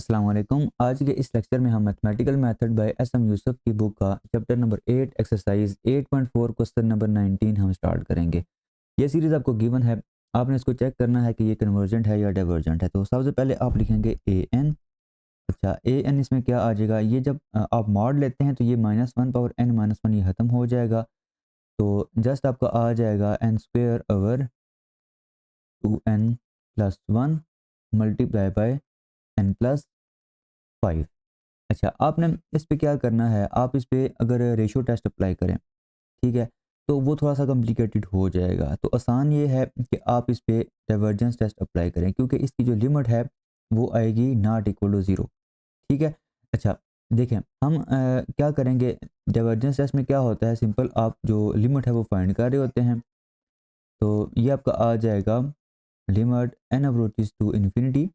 अस्सलाम वालेकुम। आज के इस लेक्चर में हम mathematical method by S M Yusuf की बुक का chapter number 8 exercise 8.4 question number 19 हम स्टार्ट करेंगे। ये सीरीज़ आपको गिवन है, आपने इसको चेक करना है कि ये कन्वर्जेंट है या डाइवर्जेंट है। तो सबसे पहले आप लिखेंगे ए एन। अच्छा, ए एन इसमें क्या आ जाएगा, ये जब आप मॉड लेते हैं तो ये -1 पावर n -1 ये ख़त्म हो जाएगा। तो जस्ट आपका आ जाएगा n square over 2n plus 1 multiply by n plus 5। अच्छा, आपने इस पे क्या करना है, आप इस पे अगर रेशियो टेस्ट अप्लाई करें, ठीक है, तो वो थोड़ा-सा कॉम्प्लिकेटेड हो जाएगा। तो आसान ये है कि आप इस पे डाइवर्जेंस टेस्ट अप्लाई करें, क्योंकि इसकी जो लिमिट है वो आएगी नॉट इक्वल टू 0, ठीक है। अच्छा, देखें हम क्या करेंगे, डाइवर्जेंस टेस्ट में क्या होता है, सिंपल आप जो लिमिट है वो फाइंड कर रहे होते हैं। तो ये आपका आ जाएगा limit n approaches to infinity.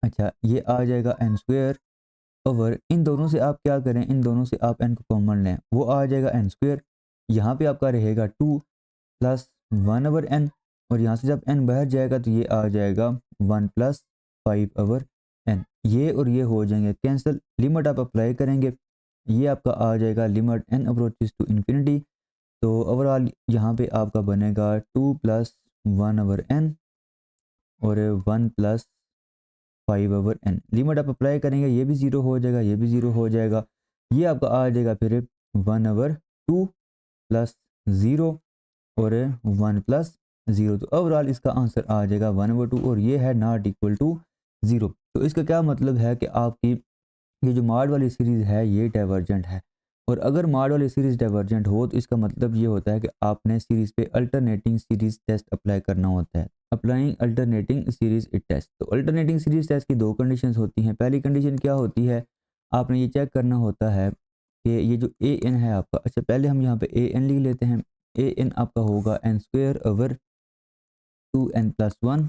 अच्छा, ये आ जाएगा n स्क्वायर ओवर, इन दोनों से आप क्या करें, इन दोनों से आप n को कॉमन लें, वो आ जाएगा n स्क्वायर। यहाँ पे आपका रहेगा 2 प्लस 1 ओवर n, और यहाँ से जब n बाहर जाएगा तो ये आ जाएगा 1 प्लस 5 ओवर n। ये और ये हो जाएंगे कैंसिल, लिमिट आप अप्लाई करेंगे, ये आपका आ जाएगा limit n approaches to infinity. तो ओवरऑल यहाँ पे आपका बनेगा 2 प्लस 1 ओवर n और 1 प्लस 5 ओवर n। लिमिट आप अप्लाई करेंगे, ये भी ज़ीरो हो जाएगा, ये भी ज़ीरो हो जाएगा, ये आपका आ जाएगा फिर 1 ओवर 2 प्लस 0 और 1 प्लस 0। तो ओवरऑल इसका आंसर आ जाएगा 1 ओवर 2, और ये है नॉट इक्वल टू 0। तो इसका क्या मतलब है कि आपकी ये जो मॉड वाली सीरीज़ है ये डाइवर्जेंट है। और अगर मॉड वाली सीरीज़ डाइवर्जेंट हो तो इसका मतलब ये होता है कि आपने सीरीज़ पे अल्टरनेटिंग सीरीज़ टेस्ट अप्लाई करना होता है। Applying alternating series test. तो अल्टरनेटिंग सीरीज़ टेस्ट की दो कंडीशंस होती हैं। पहली कंडीशन क्या होती है, आपने ये चेक करना होता है कि ये जो ए एन है आपका, अच्छा पहले हम यहाँ पे ए एन लिख लेते हैं। ए एन आपका होगा एन स्क्वेयर ओवर 2n+1,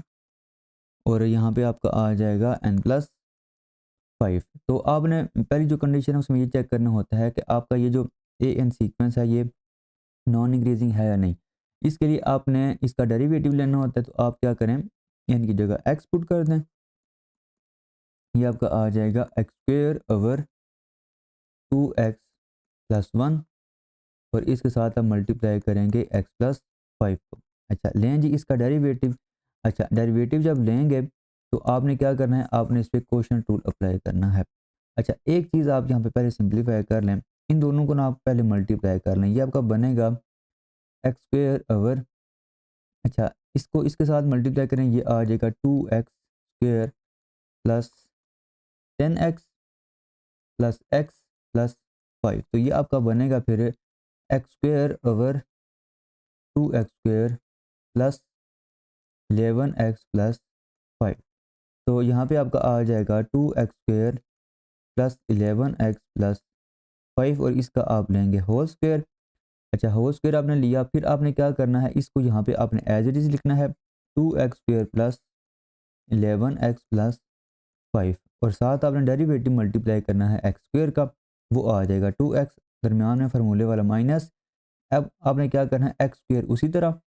और यहाँ पे आपका आ जाएगा n+5। तो आपने पहली जो कंडीशन है उसमें ये चेक करना होता है कि आपका ये जो ए एन सीक्वेंस है ये नॉन इंक्रीजिंग है या नहीं। इसके लिए आपने इसका डेरिवेटिव लेना होता है। तो आप क्या करें, एन की जगह एक्स पुट कर दें, ये आपका आ जाएगा एक्स स्क्वेयर ओवर 2x+1, और इसके साथ आप मल्टीप्लाई करेंगे x+5 को। अच्छा, लें जी इसका डेरिवेटिव। अच्छा, डेरिवेटिव जब लेंगे तो आपने क्या करना है, आपने इस पर क्वोशंट रूल अप्लाई करना है। अच्छा, एक चीज़ आप यहाँ पे पहले सिंप्लीफाई कर लें, इन दोनों को ना आप पहले मल्टीप्लाई कर लें, ये आपका बनेगा एक्स स्क्वेयर ओवर, अच्छा इसको इसके साथ मल्टीप्लाई करें, ये आ जाएगा 2x² plus 10x plus x plus 5। तो ये आपका बनेगा फिर x square over 2x² plus 11x plus 5। तो यहाँ पे आपका आ जाएगा 2x² प्लस 11x प्लस 5, और इसका आप लेंगे होल स्क्वेयर। अच्छा, होल स्क्वायर आपने लिया, फिर आपने क्या करना है, इसको यहाँ पे आपने एज इट इज़ लिखना है 2x² प्लस 11x प्लस 5, और साथ आपने डेरिवेटिव मल्टीप्लाई करना है एक्स स्क्वेयर का, वो आ जाएगा 2x, दरमियान में फार्मूले वाला माइनस। अब आपने क्या करना है, एक्स स्क्वेयर उसी तरह,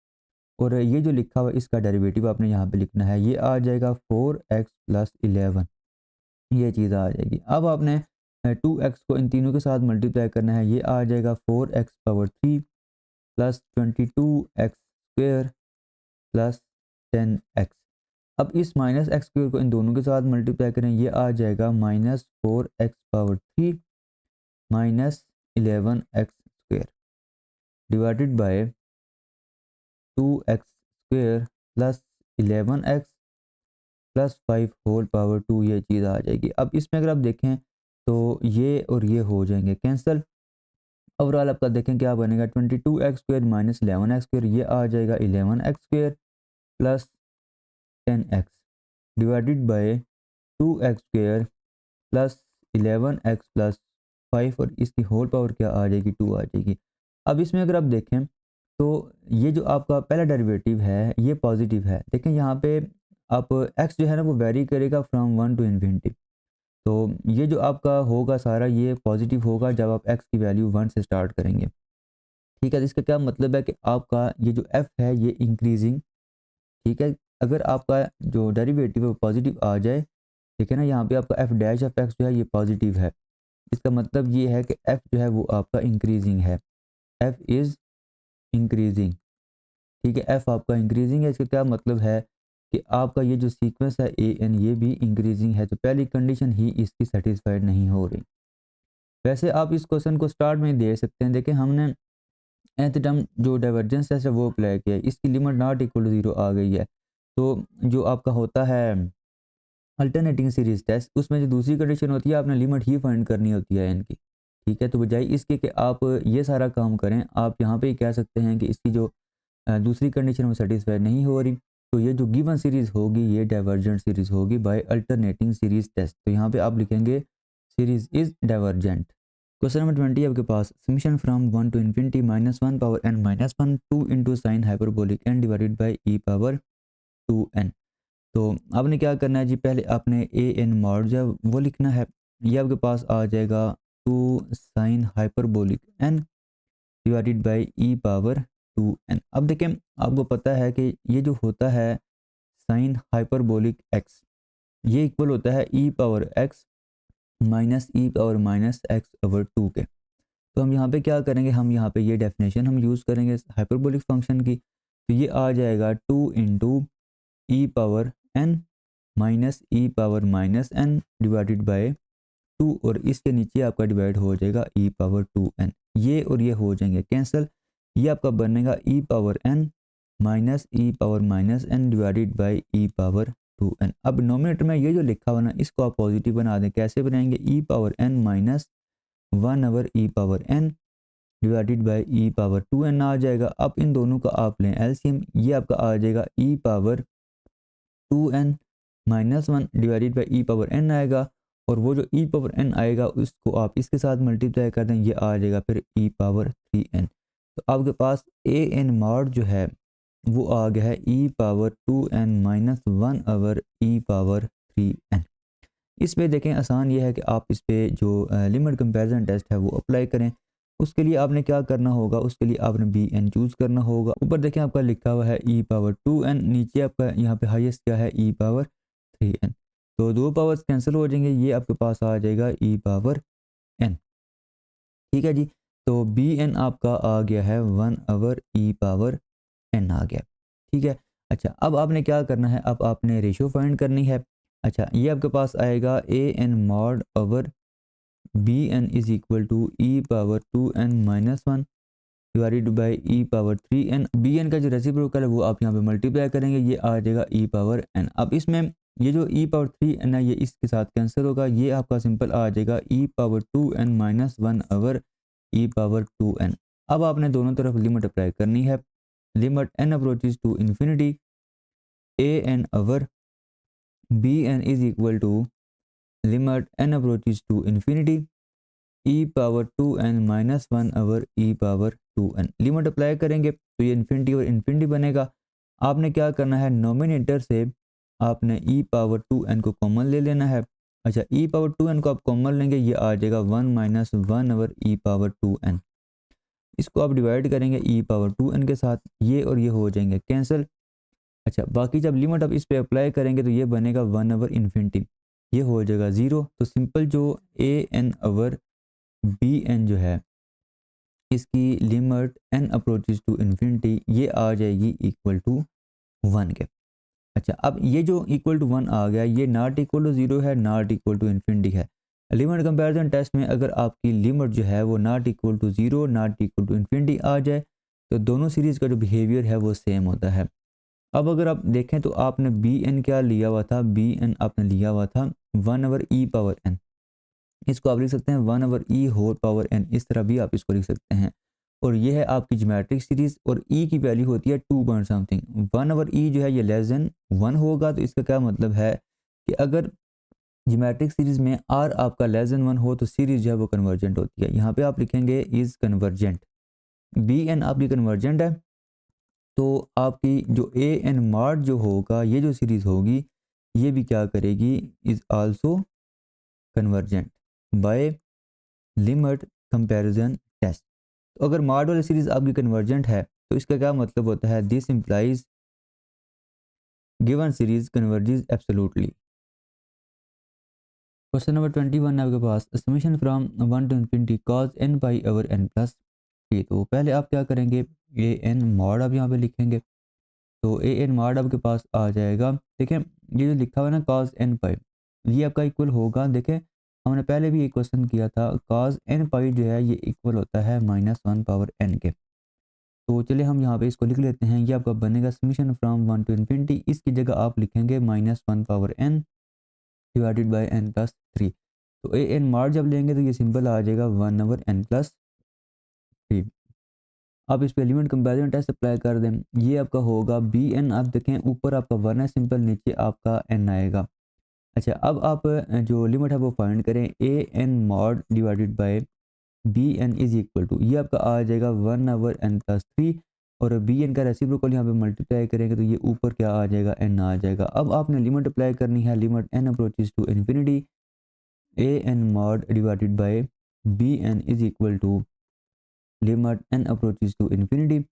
और ये जो लिखा हुआ है इसका डेरिवेटिव आपने यहाँ पे लिखना है, ये आ जाएगा 4x प्लस 11, ये चीज़ आ जाएगी। अब आपने 2x को इन तीनों के साथ मल्टीप्लाई करना है, ये आ जाएगा 4x power 3 plus 22x square plus 10x। अब इस माइनस एक्स स्क्वेयर को इन दोनों के साथ मल्टीप्लाई करें, ये आ जाएगा -4x power 3 minus 11x square divided by 2x square plus 11x plus 5 whole power 2, ये चीज़ आ जाएगी। अब इसमें अगर आप देखें तो ये और ये हो जाएंगे कैंसिल। ओवरऑल आपका देखें क्या बनेगा, 22x square minus 11x square, ये आ जाएगा 11x square plus 10x divided by 2x square plus 11x plus 5, और इसकी होल पावर क्या आ जाएगी, 2 आ जाएगी। अब इसमें अगर आप देखें तो ये जो आपका पहला डेरिवेटिव है ये पॉजिटिव है। देखें यहाँ पे आप x जो है ना वो वेरी करेगा फ्रॉम 1 टू इन्फिनिटी। तो ये जो आपका होगा सारा ये पॉजिटिव होगा जब आप x की वैल्यू 1 से स्टार्ट करेंगे, ठीक है। तो इसका क्या मतलब है कि आपका ये जो f है ये इंक्रीजिंग, ठीक है। अगर आपका जो डेरिवेटिव है वो पॉजिटिव आ जाए ठीक है ना। यहाँ पे आपका एफ डैश ऑफ एक्स जो है ये पॉजिटिव है, इसका मतलब ये है कि एफ जो है वो आपका इंक्रीजिंग है, एफ इज़ इंक्रीजिंग। ठीक है, एफ आपका इंक्रीजिंग है, इसका क्या मतलब है कि आपका ये जो सीक्वेंस है ए एन ये भी इंक्रीजिंग है, तो पहली कंडीशन ही इसकी सेटिस्फाइड नहीं हो रही। वैसे आप इस क्वेश्चन को स्टार्ट में ही दे सकते हैं। देखिए हमने nth टर्म जो डाइवर्जेंस टेस्ट है वो अप्लाई किया है, इसकी limit not equal to zero आ गई है। तो जो आपका होता है अल्टरनेटिंग सीरीज टेस्ट, उसमें जो दूसरी कंडीशन होती है आपने लिमिट ही फाइंड करनी होती है इनकी। ठीक है, तो बजाय इसके कि आप ये सारा काम करें, आप यहाँ पे ही कह सकते हैं कि इसकी जो दूसरी कंडीशन वो सेटिस्फाई नहीं हो रही, तो ये जो गिवन सीरीज होगी ये डाइवर्जेंट सीरीज होगी बाय अल्टरनेटिंग सीरीज टेस्ट। तो यहाँ पे आप लिखेंगे series is divergent. Question number 20 आपके पास, summation from 1 to infinity minus one power N minus one two into sine hyperbolic N divided by E power two n. तो आपने क्या करना है जी, पहले आपने ए एन मॉड जो है वो लिखना है, ये आपके पास आ जाएगा two sine hyperbolic N divided by E power two N. अब देखें आपको पता है कि ये जो होता है साइन हाइपरबोलिक एक्स, ये इक्वल होता है ई पावर एक्स माइनस ई power minus x over two के। तो हम यहाँ पे क्या करेंगे, हम यहाँ पे ये डेफिनेशन हम यूज़ करेंगे हाइपरबोलिक फंक्शन की। तो ये आ जाएगा two into E power N minus E power minus N divided by two, और इसके नीचे आपका डिवाइड हो जाएगा ई पावर टू एन, ये और ये हो जाएंगे कैंसिल, ये आपका बनेगा e power N minus E power minus N divided by e power two N. अब नोमिनेटर में ये जो लिखा हुआ ना इसको आप पॉजिटिव बना दें, कैसे बनाएंगे, e power N minus one over E power n divided by e power two n आ जाएगा। अब इन दोनों का आप लें एलसीएम, ये आपका आ जाएगा e power two n minus one divided by E power n आएगा, और वो जो ई पावर एन आएगा उसको आप इसके साथ मल्टीप्लाई कर दें, ये आ जाएगा फिर ई पावर थ्री एन। तो आपके पास ए एन मॉड जो है वो आ गया है e power two n minus one over ई पावर थ्री एन। इस पे देखें आसान ये है कि आप इस पे जो लिमिट कंपैरिजन टेस्ट है वो अप्लाई करें। उसके लिए आपने क्या करना होगा, उसके लिए आपने बी एन चूज़ करना होगा। ऊपर देखें आपका लिखा हुआ है ई पावर टू एन, नीचे आपका यहाँ पे हाईएस्ट क्या है ई पावर थ्री एन। तो दो पावर्स कैंसिल हो जाएंगे, ये आपके पास आ जाएगा ई पावर एन। ठीक है जी, तो बी एन आपका आ गया है वन ओवर ई पावर एन आ गया। ठीक है, अच्छा अब आपने क्या करना है, अब आपने रेशियो फाइंड करनी है। अच्छा ये आपके पास आएगा a N mod over B N is equal to e power two n minus one divided by E power three n. B n का जो रेसिप्रोकल है वो आप यहाँ पे मल्टीप्लाई करेंगे, ये आ जाएगा ई पावर एन। अब इसमें ये जो ई पावर थ्री एन है ये इसके साथ कैंसिल होगा, ये आपका सिंपल आ जाएगा e power two n minus one over ई पावर टू एन। अब आपने दोनों तरफ लिमिट अप्लाई करनी है, limit N approaches to infinity A N over B N is equal to limit N approaches to infinity e power two n minus one over E power two n. Limit apply करेंगे तो ये infinity और infinity बनेगा। आपने क्या करना है, nominator से आपने ई पावर टू एन को कॉमन ले लेना है। अच्छा ई पावर टू एन को आप कॉमन लेंगे, ये आ जाएगा वन माइनस वन ओवर ई पावर टू एन। इसको आप डिवाइड करेंगे ई पावर टू एन के साथ, ये और ये हो जाएंगे कैंसिल। अच्छा बाकी जब लिमिट आप इस पे अप्लाई करेंगे तो ये बनेगा वन ओवर इन्फिनिटी, ये हो जाएगा ज़ीरो। तो सिंपल जो A N over B N जो है इसकी limit N approaches to infinity ये आ जाएगी इक्वल टू वन के। अच्छा अब ये जो इक्वल टू वन आ गया ये नॉट इक्वल टू ज़ीरो है, नॉट इक्वल टू इन्फिनिटी है। लिमिट कंपैरिजन टेस्ट में अगर आपकी लिमिट जो है वो not equal to zero not equal to infinity आ जाए तो दोनों सीरीज़ का जो बिहेवियर है वो सेम होता है। अब अगर आप देखें तो आपने बी एन क्या लिया हुआ था, बी एन आपने लिया हुआ था वन ओवर ई पावर एन, इसको आप लिख सकते हैं वन ओवर ई होल पावर एन, इस तरह भी आप इसको लिख सकते हैं। और ये है आपकी ज्योमेट्रिक सीरीज, और ई की वैल्यू होती है two point something. One over e जो है ये लेस देन वन होगा, तो इसका क्या मतलब है कि अगर ज्योमेट्रिक सीरीज में आर आपका लेस देन वन हो तो सीरीज जो है वो कन्वर्जेंट होती है। यहाँ पे आप लिखेंगे इज कन्वर्जेंट, बी एन आपकी कन्वर्जेंट है, तो आपकी जो ए एन मॉड जो होगा ये जो सीरीज होगी ये भी क्या करेगी, is also convergent by limit comparison test. तो अगर मॉड वाली सीरीज आपकी कन्वर्जेंट है तो इसका क्या मतलब होता है, this implies given series converges absolutely. Question number 21 है आपके पास, summation from 1 to infinity cos n pi over n plus three. तो पहले आप क्या करेंगे, ए एन मॉड आप यहाँ पे लिखेंगे। तो ए एन मॉड आपके पास आ जाएगा। देखें ये जो लिखा हुआ है ना कॉज n पाई, ये आपका इक्वल होगा। देखें हमने पहले भी एक क्वेश्चन किया था, कॉज n पाई जो है ये इक्वल होता है -1 पावर n के। तो चलिए हम यहाँ पे इसको लिख लेते हैं। ये आपका बनेगा समेशन फ्रॉम 1 टू इन्फिनिटी, इसकी जगह आप लिखेंगे -1 power n divided by n plus three. तो ए एन मार जब लेंगे तो ये सिंपल आ जाएगा 1 ओवर n प्लस थ्री। आप इस पे एलिमेंट कंपेरिजन टेस्ट अप्लाई कर दें, ये आपका होगा बी एन। आप देखें ऊपर आपका 1 है सिंपल, नीचे आपका n आएगा। अच्छा अब आप जो लिमिट है वो फाइंड करें, a N mod divided by B N is equal to, ये आपका आ जाएगा 1 ओवर n प्लस थ्री। और बी एन का रेसिप्रोकल यहाँ पे मल्टीप्लाई करेंगे तो ये ऊपर क्या आ जाएगा, n आ जाएगा। अब आपने लिमिट अप्लाई करनी है, limit n approaches to infinity A N mod divided by B N is equal to limit n approaches to infinity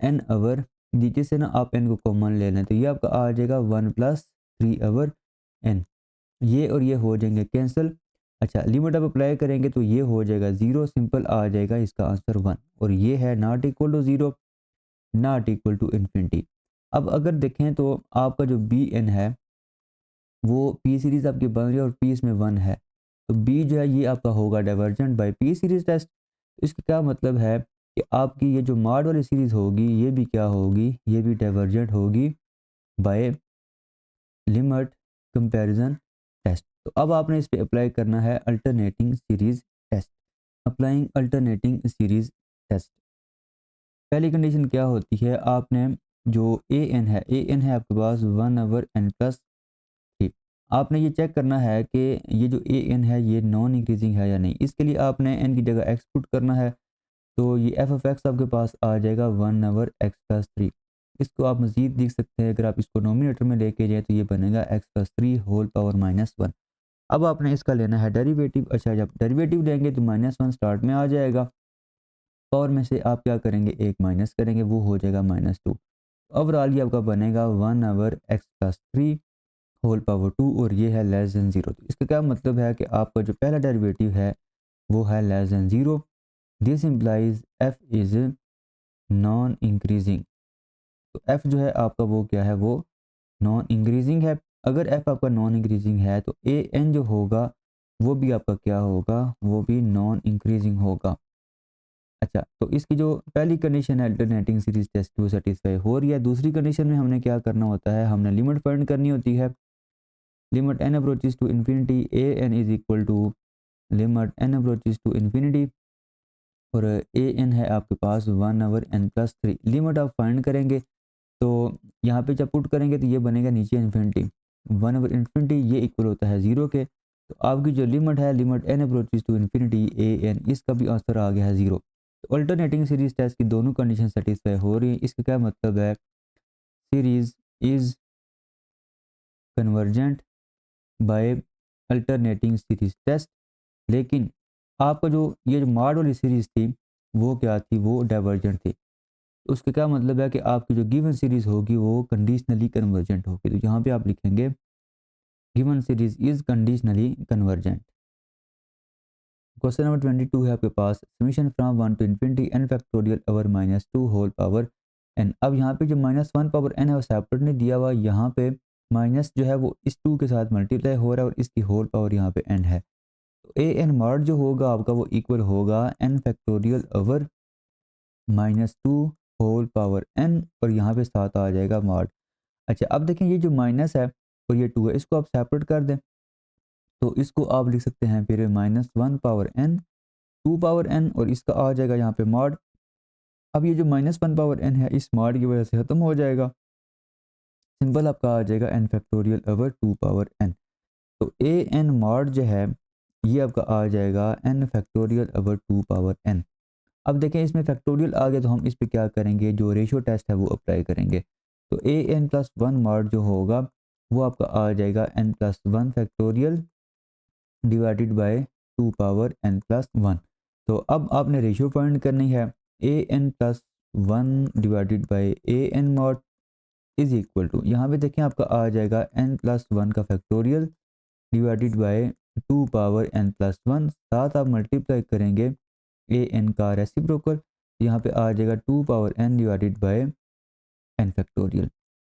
n over, नीचे से ना आप n को कॉमन ले लें तो ये आपका आ जाएगा 1 प्लस थ्री ओवर n। ये और ये हो जाएंगे कैंसिल। अच्छा लिमिट आप अप्लाई करेंगे तो ये हो जाएगा 0, सिंपल आ जाएगा इसका आंसर 1। और ये है not equal to 0, not equal to infinity. अब अगर देखें तो आपका जो बी एन है वो पी सीरीज आपकी बन रही है और पी इसमें 1 है, तो बी जो है ये आपका होगा divergent by P series test. इसका क्या मतलब है कि आपकी ये जो मॉड वाली सीरीज होगी ये भी क्या होगी, ये भी डाइवर्जेंट होगी बाय लिमिट कंपैरिजन टेस्ट। तो अब आपने इस पे अप्लाई करना है alternating series test. Applying alternating series test, पहली कंडीशन क्या होती है, आपने जो ए एन है, ए एन है आपके पास 1 ओवर n प्लस थ्री। आपने ये चेक करना है कि ये जो ए एन है ये नॉन इंक्रीजिंग है या नहीं। इसके लिए आपने n की जगह x पुट करना है। तो ये एफ ऑफ एक्स आपके पास आ जाएगा 1 ओवर x प्लस थ्री। इसको आप मज़ीद देख सकते हैं, अगर आप इसको नोमिनेटर में लेके जाए तो ये बनेगा x plus three whole power -1। अब आपने इसका लेना है डेरिवेटिव। अच्छा जब डेरिवेटिव लेंगे तो -1 स्टार्ट में आ जाएगा, पावर में से आप क्या करेंगे एक माइनस करेंगे, वो हो जाएगा -2। ओवरऑल ये आपका बनेगा 1 over x plus three whole power 2 और ये है लेस देन 0। तो इसका क्या मतलब है कि आपका जो पहला डेरिवेटिव है वो है less than 0। This implies f is non increasing. तो f जो है आपका वो क्या है, वो नॉन इंक्रीजिंग है। अगर f आपका नॉन इंक्रीजिंग है तो ए एन जो होगा वो भी आपका क्या होगा, वो भी नॉन इंक्रीजिंग होगा। अच्छा तो इसकी जो पहली कंडीशन है अल्टरनेटिंग सीरीज टेस्ट वो सेटिस्फाई हो रही है। दूसरी कंडीशन में हमने क्या करना होता है, हमने लिमिट फाइंड करनी होती है। Limit n approaches to infinity A N is equal to limit n approaches to infinity और ए एन है आपके पास 1 over n plus three. Limit आप फाइंड करेंगे तो यहाँ पे जब पुट करेंगे तो ये बनेगा नीचे इन्फिनिटी 1 ओवर इन्फिनिटी, ये इक्वल होता है 0 के। तो आपकी जो लिमिट है limit n approaches to infinity A N, इसका भी आंसर आ गया है 0। तो अल्टरनेटिंग सीरीज टेस्ट की दोनों कंडीशन सेटिस्फाई हो रही है। इसका क्या मतलब है, series is convergent by alternating series test. लेकिन आपका जो ये जो मॉड वाली सीरीज थी वो क्या थी, वो डाइवर्जेंट थी। उसका क्या मतलब है कि आपकी जो गिवन सीरीज होगी वो कंडीशनली कन्वर्जेंट होगी। तो यहाँ पे आप लिखेंगे given series is conditionally convergent. Question number 22 है आपके पास, summation from 1 to infinity n factorial over -2 whole power n। अब यहाँ पे जो -1 पावर n है वो सेपरेट नहीं दिया हुआ, यहाँ पे माइनस जो है वो इस 2 के साथ मल्टीप्लाई हो रहा है और इसकी होल पावर यहाँ पे n है। तो ए एन मॉड जो होगा आपका वो इक्वल होगा n factorial over -2 whole power n और यहाँ पे साथ आ जाएगा मॉड। अच्छा अब देखें ये जो माइनस है और ये 2 है, इसको आप सेपरेट कर दें तो इसको आप लिख सकते हैं फिर -1 पावर n 2 पावर n और इसका आ जाएगा यहाँ पे मॉड। अब ये जो -1 पावर n है इस मॉड की वजह से ख़त्म हो जाएगा, सिंपल आपका आ जाएगा n factorial over 2 power n। तो ए एन मॉड जो है ये आपका आ जाएगा n factorial over 2 power n। अब देखें इसमें फैक्टोरियल आ गया तो हम इस पे क्या करेंगे, जो रेशियो टेस्ट है वो अप्लाई करेंगे। तो a N plus one mod जो होगा वो आपका आ जाएगा n plus one factorial divided by 2 power n plus one. तो अब आपने रेशियो फाइंड करनी है, a N plus one divided by a N mod is equal to, यहाँ पे देखें आपका आ जाएगा n प्लस वन का factorial divided by 2 power n plus 1, साथ आप मल्टीप्लाई करेंगे ए एन का रेसिप्रोकल, यहाँ पे आ जाएगा 2 power n divided bye n factorial.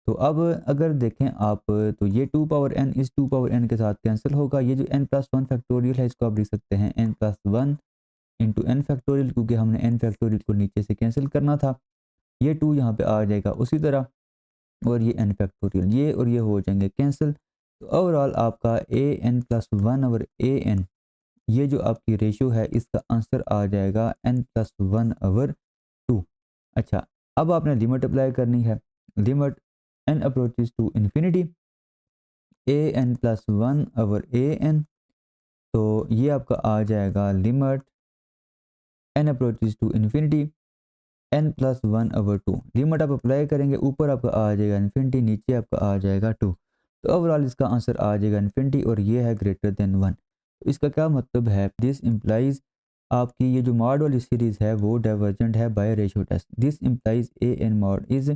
तो अब अगर देखें आप, तो ये 2 पावर n इस 2 पावर n के साथ कैंसिल होगा। ये जो n प्लस 1 फैक्टोरियल है इसको आप लिख सकते हैं n plus 1 into N factorial, क्योंकि हमने n फैक्टोरियल को नीचे से कैंसिल करना था। ये 2 यहाँ पे आ जाएगा उसी तरह, और ये n फैक्टोरियल, ये और ये हो जाएंगे कैंसिल। तो ओवरऑल आपका a N plus 1 over A N, ये जो आपकी रेशियो है इसका आंसर आ जाएगा n प्लस 1 ओवर 2। अच्छा, अब आपने लिमिट अप्लाई करनी है। Limit n approaches to infinity A N plus 1 over A N, तो ये आपका आ जाएगा limit n approaches to infinity n plus 1 over 2। Limit आप अप्लाई करेंगे, ऊपर आपका आ जाएगा इन्फिनिटी, नीचे आपका आ जाएगा 2। तो ओवरऑल इसका आंसर आ जाएगा इन्फिनिटी, और ये है ग्रेटर देन 1। तो इसका क्या मतलब है, दिस इम्प्लाइज आपकी ये जो मॉड वाली सीरीज़ है वो डाइवर्जेंट है by ratio test. This implies A N mod is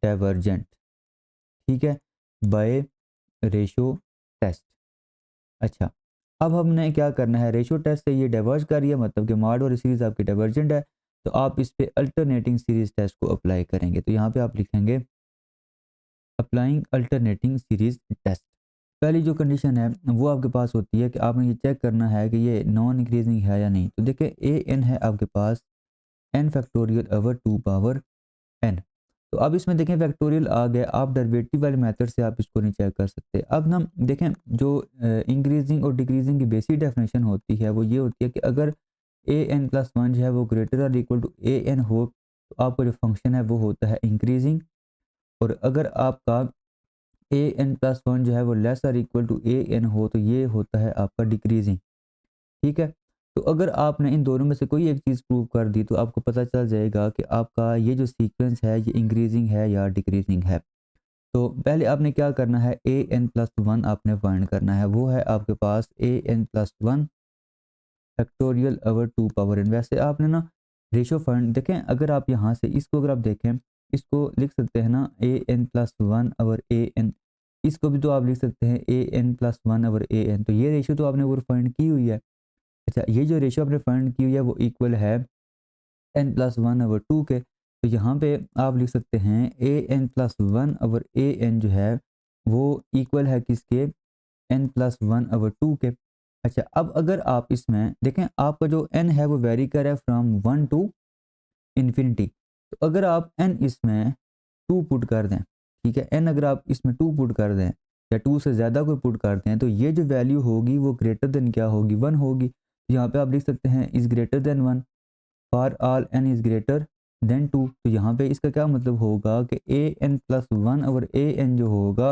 divergent, ठीक है, बाय रेशियो टेस्ट। अच्छा, अब हमने क्या करना है, रेशियो टेस्ट से ये डाइवर्ज कर रही है, मतलब कि मॉड वाली सीरीज़ आपकी डाइवर्जेंट है, तो आप इस पे अल्टरनेटिंग सीरीज़ टेस्ट को अप्लाई करेंगे। तो यहाँ पे आप लिखेंगे अप्लाइंग अल्टरनेटिंग सीरीज़ टेस्ट। पहली जो कंडीशन है वो आपके पास होती है कि आपने ये चेक करना है कि ये नॉन इंक्रीजिंग है या नहीं। तो देखिए ए एन है आपके पास n factorial over 2 power n। तो अब इसमें देखें फैक्टोरियल आ गया, आप डेरिवेटिव वाले मेथड से आप इसको नहीं चेक कर सकते। अब ना देखें जो इंक्रीजिंग और डिक्रीजिंग की बेसिक डेफिनेशन होती है वो ये होती है कि अगर ए एन प्लस 1 जो है वो ग्रेटर और इक्वल टू ए एन हो, तो आपका जो फंक्शन है वो होता है इंक्रीजिंग। और अगर आपका ए एन प्लस 1 जो है वो लेस और इक्वल टू ए एन हो, तो ये होता है आपका डिक्रीजिंग, ठीक है। तो अगर आपने इन दोनों में से कोई एक चीज़ प्रूव कर दी, तो आपको पता चल जाएगा कि आपका ये जो सीक्वेंस है ये इंक्रीजिंग है या डिक्रीजिंग है। तो पहले आपने क्या करना है, ए एन प्लस 1 आपने फाइंड करना है, वो है आपके पास a N plus 1 factorial over 2 power n। वैसे आपने ना रेशियो फाइंड देखें, अगर आप यहाँ से इसको अगर आप देखें, इसको लिख सकते हैं ना A N plus 1 over A N, इसको भी तो आप लिख सकते हैं A N plus 1 over A N. तो ये रेशियो तो आपने ऊपर फाइंड की हुई है। अच्छा, ये जो रेशियो आपने फाइंड की हुई है वो इक्वल है एन प्लस 1 ओवर 2 के। तो यहाँ पे आप लिख सकते हैं A N plus 1 over A N जो है वो इक्वल है किसके, एन प्लस 1 ओवर 2 के। अच्छा, अब अगर आप इसमें देखें आपका जो n है वो वेरी कर रहा है फ्रॉम 1 टू इन्फिनिटी। तो अगर आप n इसमें 2 पुट कर दें, ठीक है, n अगर आप इसमें 2 पुट कर दें या 2 से ज़्यादा कोई पुट करते हैं, तो ये जो वैल्यू होगी वो ग्रेटर देन क्या होगी, 1 होगी। तो यहाँ पे आप लिख सकते हैं is greater then 1 for all n is greater than 2। तो यहाँ पे इसका क्या मतलब होगा कि A N plus 1 over A N जो होगा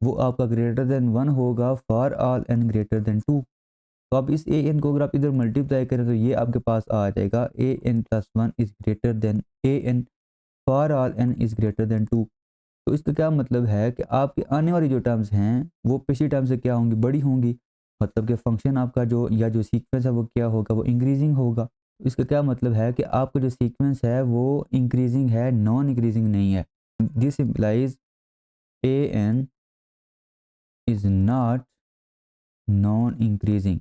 वो आपका ग्रेटर देन 1 होगा for all n greater than 2। तो आप इस ए एन को अगर आप इधर मल्टीप्लाई करें, तो ये आपके पास आ जाएगा a N plus 1 is greater than a n for all n is greater than 2। तो इसका क्या मतलब है कि आपकी आने वाली जो टर्म्स हैं वो पिछली टर्म से क्या होंगी, बड़ी होंगी। मतलब कि फंक्शन आपका जो या जो सीक्वेंस है वो क्या होगा, वो इंक्रीजिंग होगा। तो इसका क्या मतलब है कि आपका जो सीक्वेंस है वो इंक्रीजिंग है, नॉन इंक्रीजिंग नहीं है। This implies A N is not non increasing,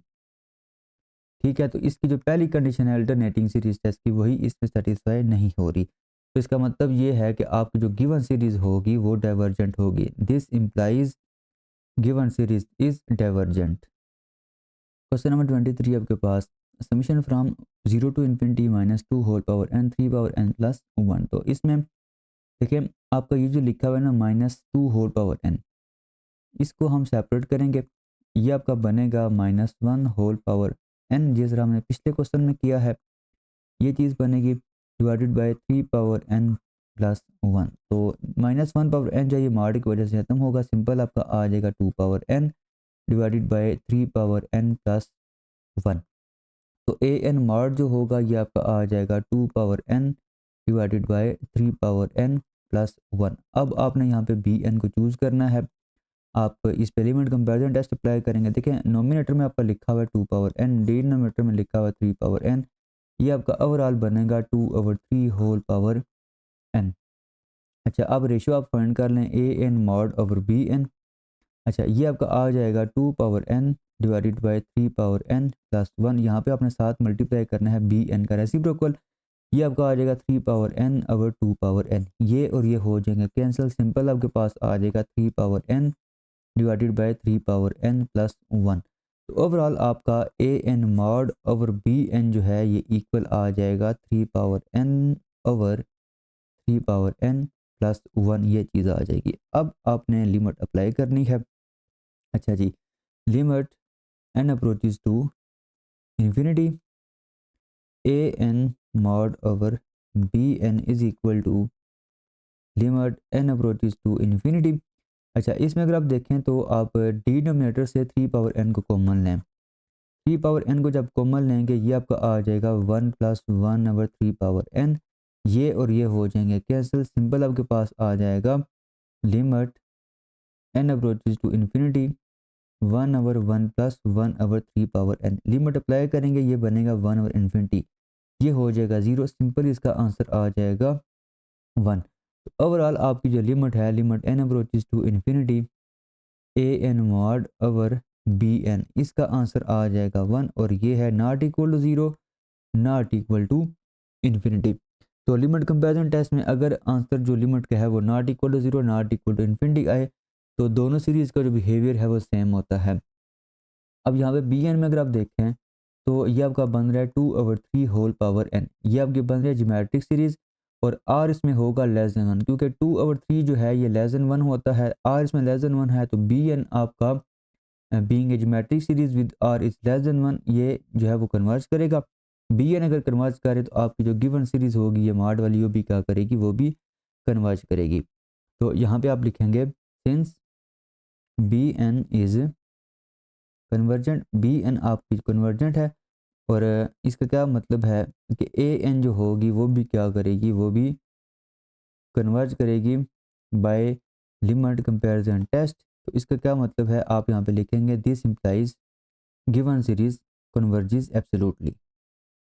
ठीक है। तो इसकी जो पहली कंडीशन है अल्टरनेटिंग सीरीज टेस्ट की, वही इसमें सेटिस्फाई नहीं हो रही। तो इसका मतलब ये है कि आपकी जो गिवन सीरीज होगी वो डाइवर्जेंट होगी। This implies given series is divergent. Question number 23 आपके पास, summation from 0 to infinity minus 2 whole power n 3 power n plus 1। तो इसमें देखिए आपका ये जो लिखा हुआ है ना -2 होल पावर n, इसको हम सेपरेट करेंगे। ये आपका बनेगा -1 होल पावर n, जिस तरह हमने पिछले क्वेश्चन में किया है। ये चीज़ बनेगी divided by 3 power n plus 1। तो -1 पावर n जो ये मॉड की वजह से खत्म होगा, सिंपल आपका आ जाएगा 2 power n divided by 3 power n plus 1। तो ए एन मॉड जो होगा ये आपका आ जाएगा 2 power n divided by 3 power n plus 1। अब आपने यहाँ पे बी एन को चूज़ करना है। आप इस पे लिमिट कंपैरिजन टेस्ट अप्लाई करेंगे। देखें नोमिनेटर में आपका लिखा हुआ है 2 पावर n, डिनोमिनेटर में लिखा हुआ है 3 पावर n। ये आपका ओवरऑल बनेगा 2 ओवर 3 होल पावर n। अच्छा, अब रेशियो आप फाइंड कर लें a N mod over B n. अच्छा, ये आपका आ जाएगा 2 power n divided by 3 power n plus 1। यहाँ पे आपने साथ मल्टीप्लाई करना है बी एन का रेसिप्रोकल, ये आपका आ जाएगा 3 power n over 2 power n। ये और ये हो जाएंगे कैंसिल, सिंपल आपके पास आ जाएगा 3 power n divided by 3 power n plus 1। तो ओवरऑल आपका a N mod over B N जो है ये इक्वल आ जाएगा 3 power n over 3 power n plus 1, ये चीज़ आ जाएगी। अब आपने लिमिट अप्लाई करनी है। अच्छा जी, limit n approaches to infinity A N mod over B N is equal to limit n approaches to infinity. अच्छा, इसमें अगर आप देखें तो आप डिनोमिनेटर से 3 पावर n को कॉमन लें। 3 पावर n को जब कॉमन लेंगे ये आपका आ जाएगा 1 प्लस 1 ओवर 3 पावर n। ये और ये हो जाएंगे कैंसिल, सिंपल आपके पास आ जाएगा limit n approaches to infinity 1 over 1 plus 1 over 3 power n। Limit apply करेंगे ये बनेगा 1 ओवर इन्फिनिटी, ये हो जाएगा 0, सिंपल इसका आंसर आ जाएगा 1। तो ओवरऑल आपकी जो लिमिट है, limit n approaches to infinity A N mod over B N, इसका आंसर आ जाएगा 1 और ये है not equal to 0 not equal to infinity. तो लिमिट कंपैरिजन टेस्ट में अगर आंसर जो लिमिट का है वो not equal to 0 not equal to infinity आए तो दोनों सीरीज़ का जो बिहेवियर है वो सेम होता है। अब यहाँ पे बी एन में अगर आप देखें तो ये आपका बन रहा है 2 ओवर 3 होल पावर n, ये आपकी बन रही है ज्योमेट्रिक सीरीज़ और r इसमें होगा लेस देन 1, क्योंकि 2 ओवर 3 जो है ये लेस देन 1 होता है, r इसमें लेस देन 1 है, तो बी एन आपका being a geometric series with r is less than 1 ये जो है वो कन्वर्ज करेगा। बी एन अगर कन्वर्ज करे तो आपकी जो गिवन सीरीज होगी ये मॉड वाली वो भी क्या करेगी, वो भी कन्वर्ज करेगी। तो यहाँ पे आप लिखेंगे since B N is convergent, B N आपकी कन्वर्जेंट है और इसका क्या मतलब है कि ए एन जो होगी वो भी क्या करेगी, वो भी कन्वर्ज करेगी बाय लिमिट कंपैरिजन टेस्ट। तो इसका क्या मतलब है, आप यहाँ पे लिखेंगे this implies given series converges absolutely.